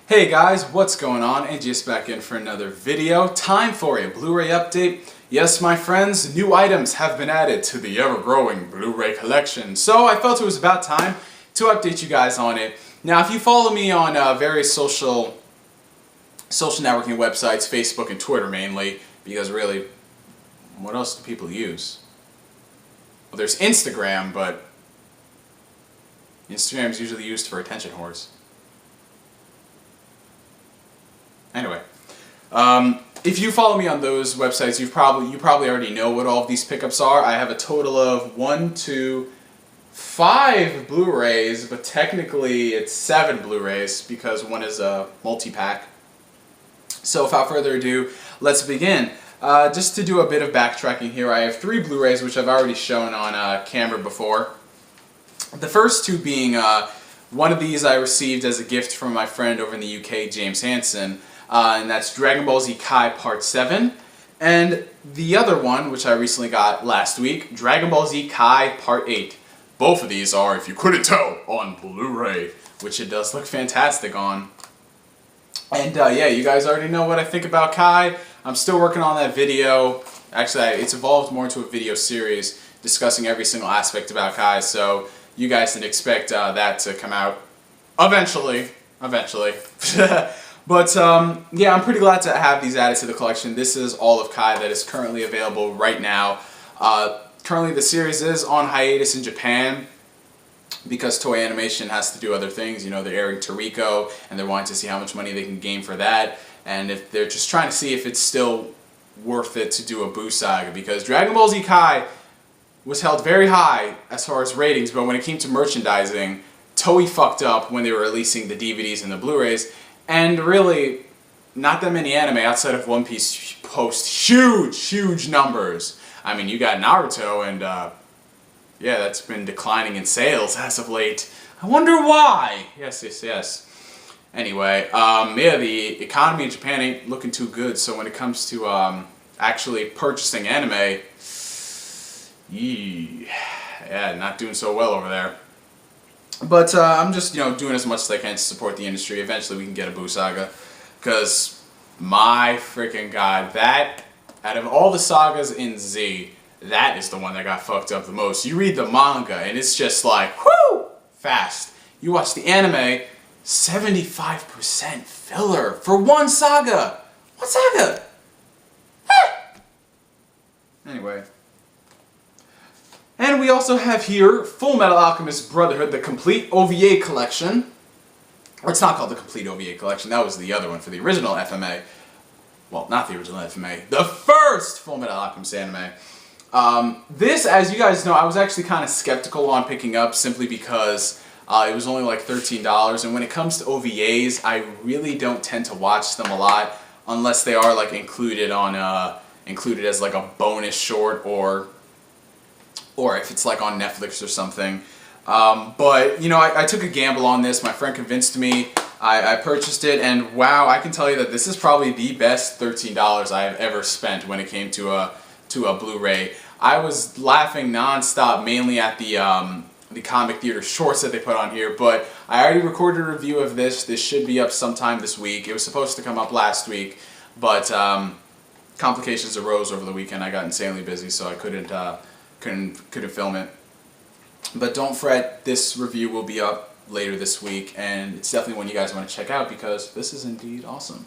Hey guys, what's going on? NGS back in for another video. Time for a Blu-ray update. Yes, my friends, new items have been added to the ever-growing Blu-ray collection. So I felt it was about time to update you guys on it. Now, if you follow me on various social networking websites, Facebook and Twitter mainly, because really, what else do people use? Well, there's Instagram, but Instagram is usually used for attention whores. Anyway, if you follow me on those websites, you probably already know what all of these pickups are. I have a total of 5 Blu-rays, but technically it's 7 Blu-rays because one is a multi-pack. So without further ado, let's begin. Just to do a bit of backtracking here, I have 3 Blu-rays which I've already shown on camera before. The first 2 being one of these I received as a gift from my friend over in the UK, James Hansen. And that's Dragon Ball Z Kai Part 7. And the other one, which I recently got last week, Dragon Ball Z Kai Part 8. Both of these are, if you couldn't tell, on Blu-ray, which it does look fantastic on. And yeah, you guys already know what I think about Kai. I'm still working on that video. Actually, it's evolved more into a video series discussing every single aspect about Kai, so you guys can expect that to come out eventually. But yeah, I'm pretty glad to have these added to the collection. This is all of Kai that is currently available right now. Currently the series is on hiatus in Japan because Toei Animation has to do other things. You know, they're airing Toriko and they're wanting to see how much money they can gain for that. And if they're just trying to see if it's still worth it to do a Buu saga, because Dragon Ball Z Kai was held very high as far as ratings, but when it came to merchandising, Toei fucked up when they were releasing the DVDs and the Blu-rays. And really, not that many anime outside of One Piece post huge numbers. I mean, you got Naruto, and yeah, that's been declining in sales as of late. I wonder why. Yes. Anyway, yeah, the economy in Japan ain't looking too good. So when it comes to actually purchasing anime, yeah, not doing so well over there. But I'm just, doing as much as I can to support the industry. Eventually we can get a Buu saga. Because, my freaking god, that, out of all the sagas in Z, that is the one that got fucked up the most. You read the manga and it's just like, whoo, fast. You watch the anime, 75% filler for one saga. What saga? Anyway. And we also have here Full Metal Alchemist Brotherhood, the complete OVA collection. Or it's not called the complete OVA collection, that was the other one for the original FMA. Well, not the original FMA, the first Full Metal Alchemist anime. This, as you guys know, I was actually kind of skeptical on picking up simply because it was only like $13. And when it comes to OVAs, I really don't tend to watch them a lot unless they are like included as like a bonus short or if it's like on Netflix or something. But, I took a gamble on this. My friend convinced me. I purchased it, and wow, I can tell you that this is probably the best $13 I have ever spent when it came to a Blu-ray. I was laughing non-stop, mainly at the comic theater shorts that they put on here, but I already recorded a review of this. This should be up sometime this week. It was supposed to come up last week, but complications arose over the weekend. I got insanely busy, so I couldn't film it. But don't fret, this review will be up later this week, and it's definitely one you guys want to check out because this is indeed awesome.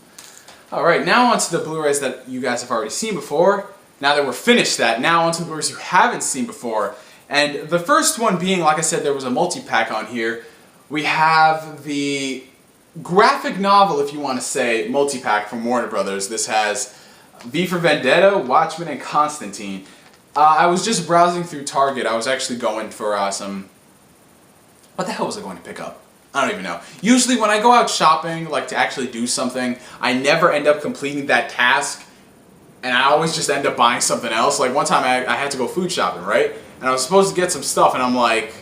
Alright, now on to the Blu-rays that you guys have already seen before. Now that we're finished that, now on to the Blu-rays you haven't seen before. And the first one being, like I said, there was a multi-pack on here. We have the graphic novel, if you want to say, multi-pack from Warner Brothers. This has V for Vendetta, Watchmen, and Constantine. I was just browsing through Target. I was actually going for some... What the hell was I going to pick up? I don't even know. Usually when I go out shopping, like to actually do something, I never end up completing that task. And I always just end up buying something else. Like one time I had to go food shopping, right? And I was supposed to get some stuff and I'm like...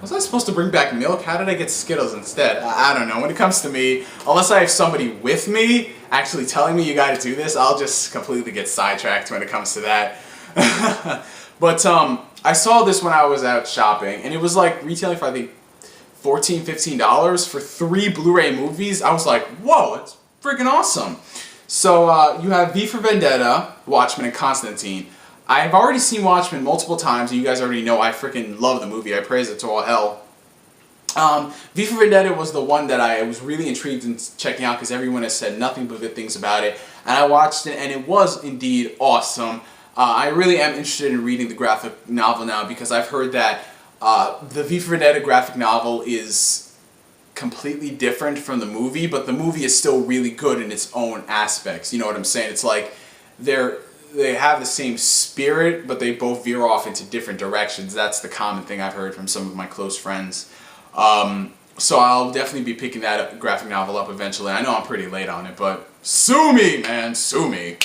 Was I supposed to bring back milk? How did I get Skittles instead? I don't know. When it comes to me, unless I have somebody with me actually telling me you gotta do this, I'll just completely get sidetracked when it comes to that. But I saw this when I was out shopping, and it was like retailing for I think $14, $15 for 3 Blu-ray movies. I was like, whoa, that's freaking awesome. So you have V for Vendetta, Watchmen, and Constantine. I've already seen Watchmen multiple times, and you guys already know I freaking love the movie. I praise it to all hell. V for Vendetta was the one that I was really intrigued in checking out because everyone has said nothing but good things about it. And I watched it, and it was indeed awesome. I really am interested in reading the graphic novel now because I've heard that the V for Vendetta graphic novel is completely different from the movie, but the movie is still really good in its own aspects. You know what I'm saying? It's like they have the same spirit, but they both veer off into different directions. That's the common thing I've heard from some of my close friends. So I'll definitely be picking that graphic novel up eventually. I know I'm pretty late on it, but sue me, man, sue me.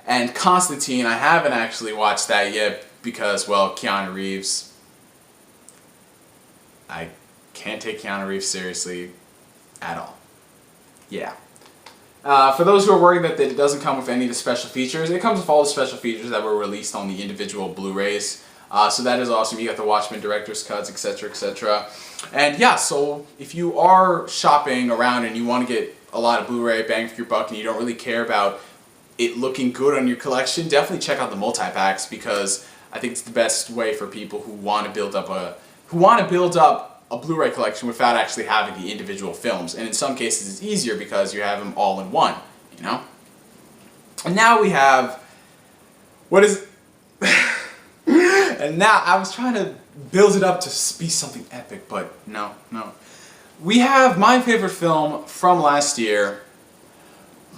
And Constantine, I haven't actually watched that yet because, well, Keanu Reeves. I can't take Keanu Reeves seriously at all. Yeah. For those who are worried that it doesn't come with any of the special features, it comes with all the special features that were released on the individual Blu-rays. So that is awesome. You got the Watchmen director's cuts, etc., etc. And yeah, so if you are shopping around and you want to get a lot of Blu-ray bang for your buck and you don't really care about it looking good on your collection, definitely check out the multi-packs because I think it's the best way for people who want to build up a Blu-ray collection without actually having the individual films. And in some cases it's easier because you have them all in one, you know? And now we have, what is and now I was trying to build it up to be something epic, but no. We have my favorite film from last year,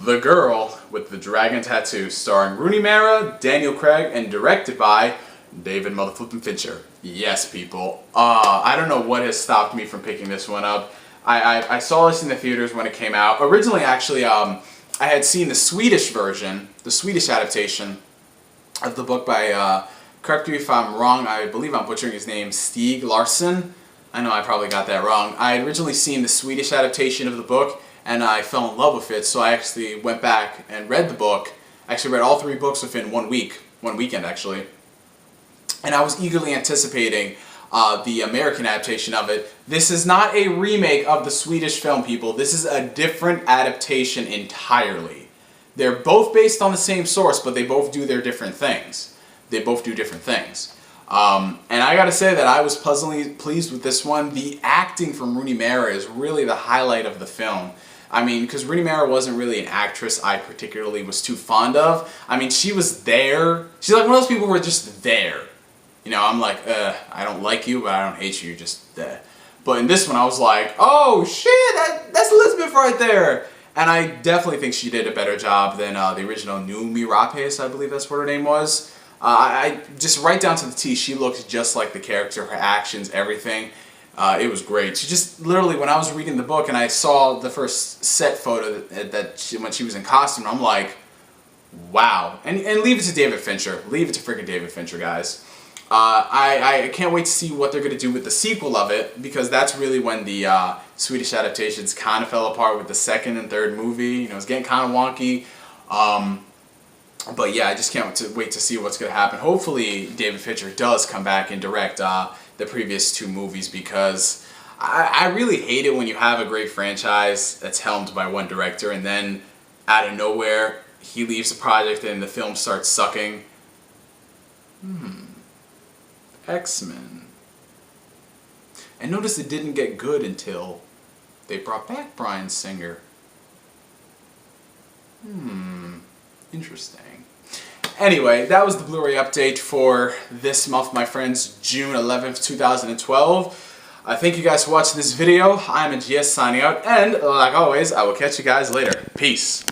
The Girl with the Dragon Tattoo, starring Rooney Mara, Daniel Craig, and directed by David Motherflippin' Fincher. Yes, people. I don't know what has stopped me from picking this one up. I saw this in the theaters when it came out. Originally, actually, I had seen the Swedish version, the Swedish adaptation of the book by, correct me if I'm wrong, I believe I'm butchering his name, Stieg Larsson. I know I probably got that wrong. I had originally seen the Swedish adaptation of the book, and I fell in love with it, so I actually went back and read the book. I actually read all 3 books within one weekend actually. And I was eagerly anticipating the American adaptation of it. This is not a remake of the Swedish film, people. This is a different adaptation entirely. They're both based on the same source, but they both do their different things. And I gotta say that I was pleasantly pleased with this one. The acting from Rooney Mara is really the highlight of the film. I mean, because Rooney Mara wasn't really an actress I particularly was too fond of. I mean, she was there. She's like one of those people who are just there. You know, I'm like, I don't like you, but I don't hate you, you're just there. But in this one, I was like, oh shit, that's Elizabeth right there. And I definitely think she did a better job than the original Noomi Rapace, I believe that's what her name was. I just right down to the T, she looks just like the character, her actions, everything. It was great. She just literally, when I was reading the book and I saw the first set photo when she was in costume, I'm like, wow. And leave it to David Fincher. Leave it to freaking David Fincher, guys. I can't wait to see what they're going to do with the sequel of it, because that's really when the Swedish adaptations kind of fell apart with the second and third movie. You know, it's getting kind of wonky. But yeah, I just can't wait to see what's going to happen. Hopefully David Fincher does come back and direct the previous 2 movies, because I really hate it when you have a great franchise that's helmed by one director and then out of nowhere he leaves the project and the film starts sucking. X-Men. And notice it didn't get good until they brought back Bryan Singer. Interesting. Anyway, that was the Blu-ray update for this month, my friends, June 11th, 2012. Thank you guys for watching this video. I'm NGS signing out, and like always, I will catch you guys later. Peace.